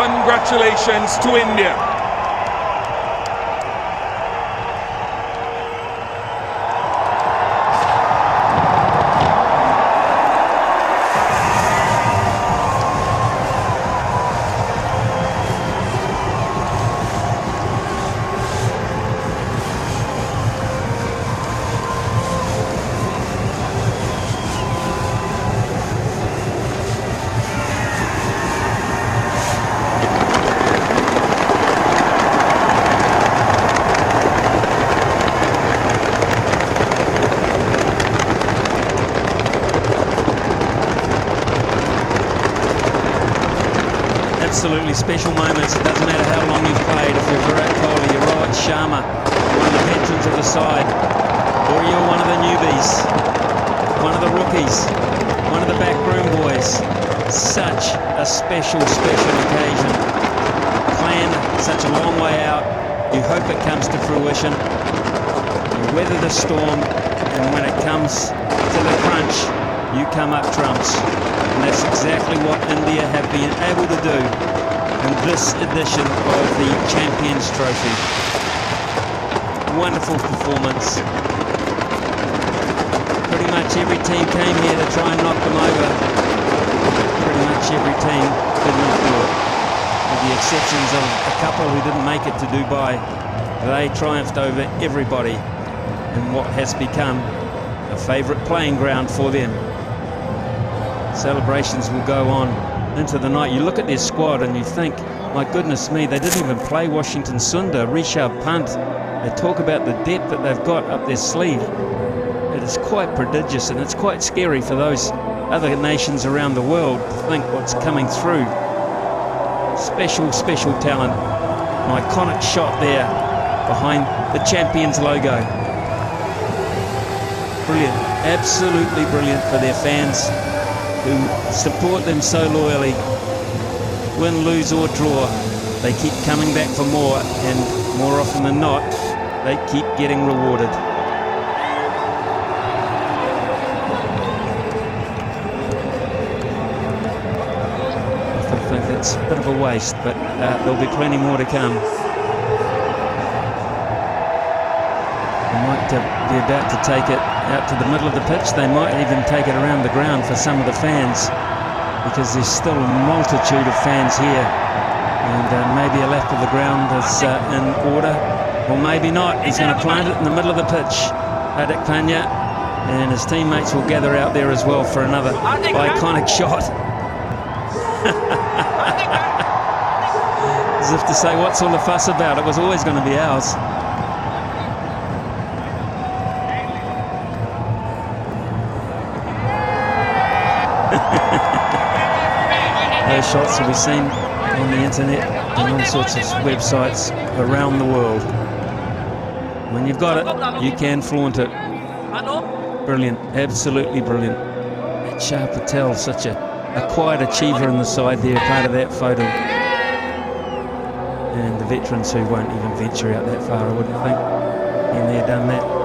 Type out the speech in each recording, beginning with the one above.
Congratulations to India. Absolutely special moments. It doesn't matter how long you've played. If you're Virat Kohli, you're Rohit Sharma, one of the veterans of the side, or you're one of the newbies, one of the rookies, one of the backroom boys. Such a special occasion. Planned such a long way out. You hope it comes to fruition. You weather the storm, and when it comes to the crunch, you come up trumps. And that's exactly what India have been able to do in this edition of the Champions Trophy. Wonderful performance. Pretty much every team came here to try and knock them over. Pretty much every team did not do it. With the exceptions of a couple who didn't make it to Dubai. They triumphed over everybody in what has become a favourite playing ground for them. Celebrations will go on into the night. You look at their squad and you think, my goodness me, they didn't even play Washington Sundar, Rishabh Pant. They talk about the depth that they've got up their sleeve. It is quite prodigious, and it's quite scary for those other nations around the world to think what's coming through. Special talent. An iconic shot there behind the Champions logo. Brilliant, absolutely brilliant for their fans who support them so loyally. Win, lose or draw, they keep coming back for more, and more often than not, they keep getting rewarded. I think that's a bit of a waste, but there'll be plenty more to come. They might be about to take it out to the middle of the pitch. They might even take it around the ground for some of the fans, because there's still a multitude of fans here, and maybe a lap of the ground is in order, or maybe not. He's going to plant it in the middle of the pitch, Hardik Pandya, and his teammates will gather out there as well for another iconic shot. As if to say, what's all the fuss about? It was always going to be ours. Those shots will be seen on the internet and all sorts of websites around the world. When you've got it, you can flaunt it. Brilliant, absolutely brilliant. Shah Patel, such a quiet achiever in the side there, part of that photo. And the veterans who won't even venture out that far, I wouldn't think. And they've done that.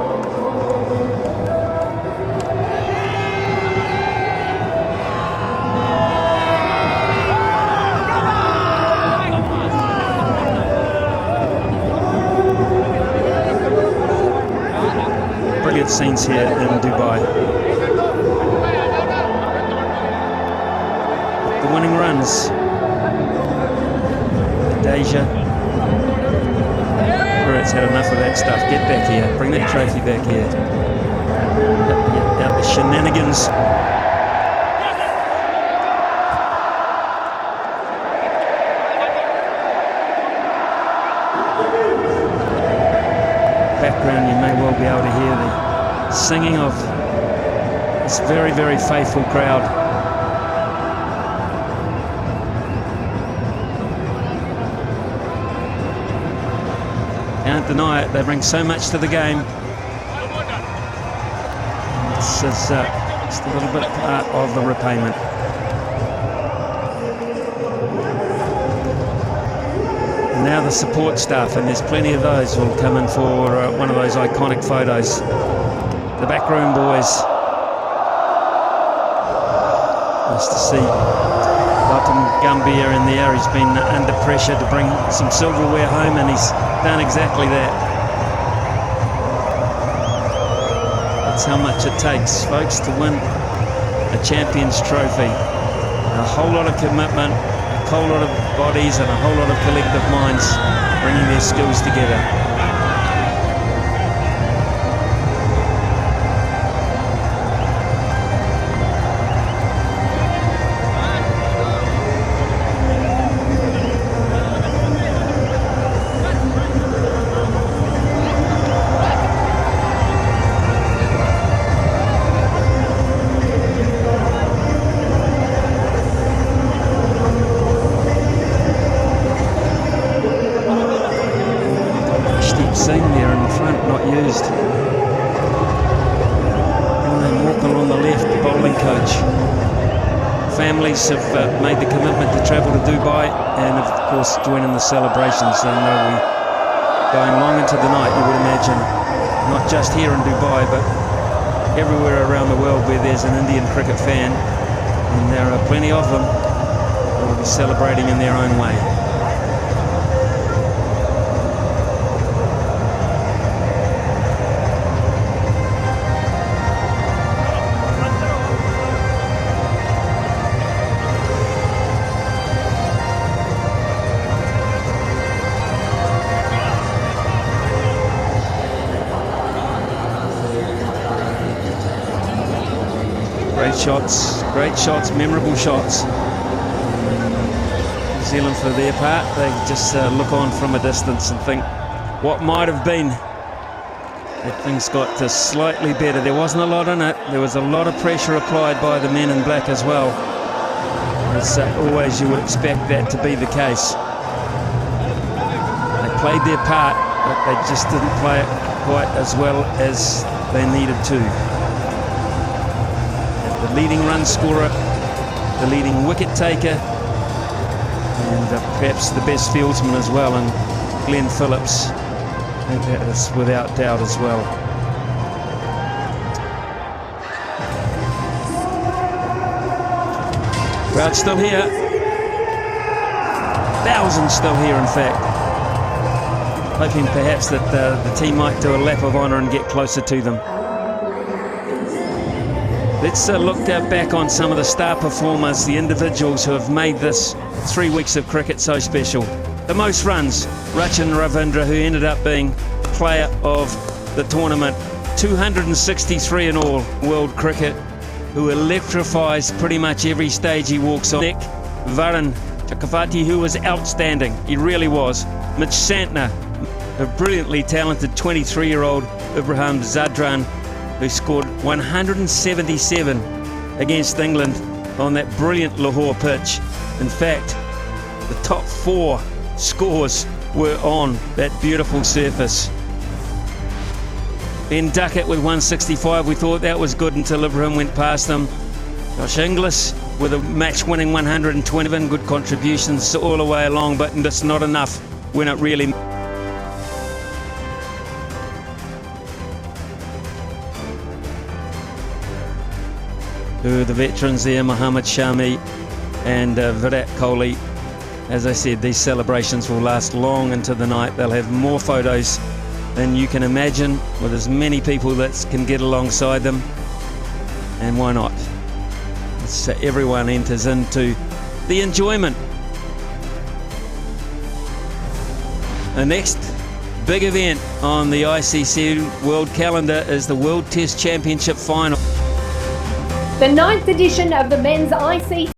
Brilliant scenes here in Dubai. The winning runs. Deja. Virat's had enough of that stuff. Get back here. Bring that trophy back here. Out the shenanigans. Background, you may well be able to hear the singing of this very, very faithful crowd. Can't deny it, they bring so much to the game. This is just a little bit part of the repayment. And now the support staff, and there's plenty of those, will come in for one of those iconic photos. The backroom boys. Nice to see Autumn Gambier in there. He's been under pressure to bring some silverware home, and he's done exactly that. That's how much it takes, folks, to win a Champions Trophy. A whole lot of commitment, a whole lot of bodies, and a whole lot of collective minds bringing their skills together. Seen there in the front, not used. And then Walker on the left, the bowling coach. Families have made the commitment to travel to Dubai and of course joining the celebrations. And we're going long into the night, you would imagine, not just here in Dubai but everywhere around the world where there's an Indian cricket fan, and there are plenty of them who will be celebrating in their own way. Great shots, memorable shots. New Zealand, for their part, they just look on from a distance and think what might have been. That things got slightly better. There wasn't a lot in it. There was a lot of pressure applied by the men in black as well. As always, you would expect that to be the case. They played their part, but they just didn't play it quite as well as they needed to. The leading run scorer, the leading wicket taker, and perhaps the best fieldsman as well, and Glenn Phillips. I think that is without doubt as well. Crowd still here. Thousands still here, in fact. Hoping perhaps that the team might do a lap of honour and get closer to them. Let's look back on some of the star performers, the individuals who have made this 3 weeks of cricket so special. The most runs, Rachin Ravindra, who ended up being player of the tournament. 263 in all, world cricket, who electrifies pretty much every stage he walks on. Nick Varun Chakravarti, who was outstanding, he really was. Mitch Santner, a brilliantly talented 23-year-old Ibrahim Zadran, who scored 177 against England on that brilliant Lahore pitch. In fact, the top 4 scores were on that beautiful surface. Ben Duckett with 165, we thought that was good until Ibrahim went past them. Josh Inglis with a match-winning 127, good contributions all the way along, but just not enough when it really... The veterans there, Mohammad Shami and Virat Kohli. As I said, these celebrations will last long into the night. They'll have more photos than you can imagine, with as many people that can get alongside them. And why not? So everyone enters into the enjoyment. The next big event on the ICC World calendar is the World Test Championship final. The 9th edition of the Men's ICC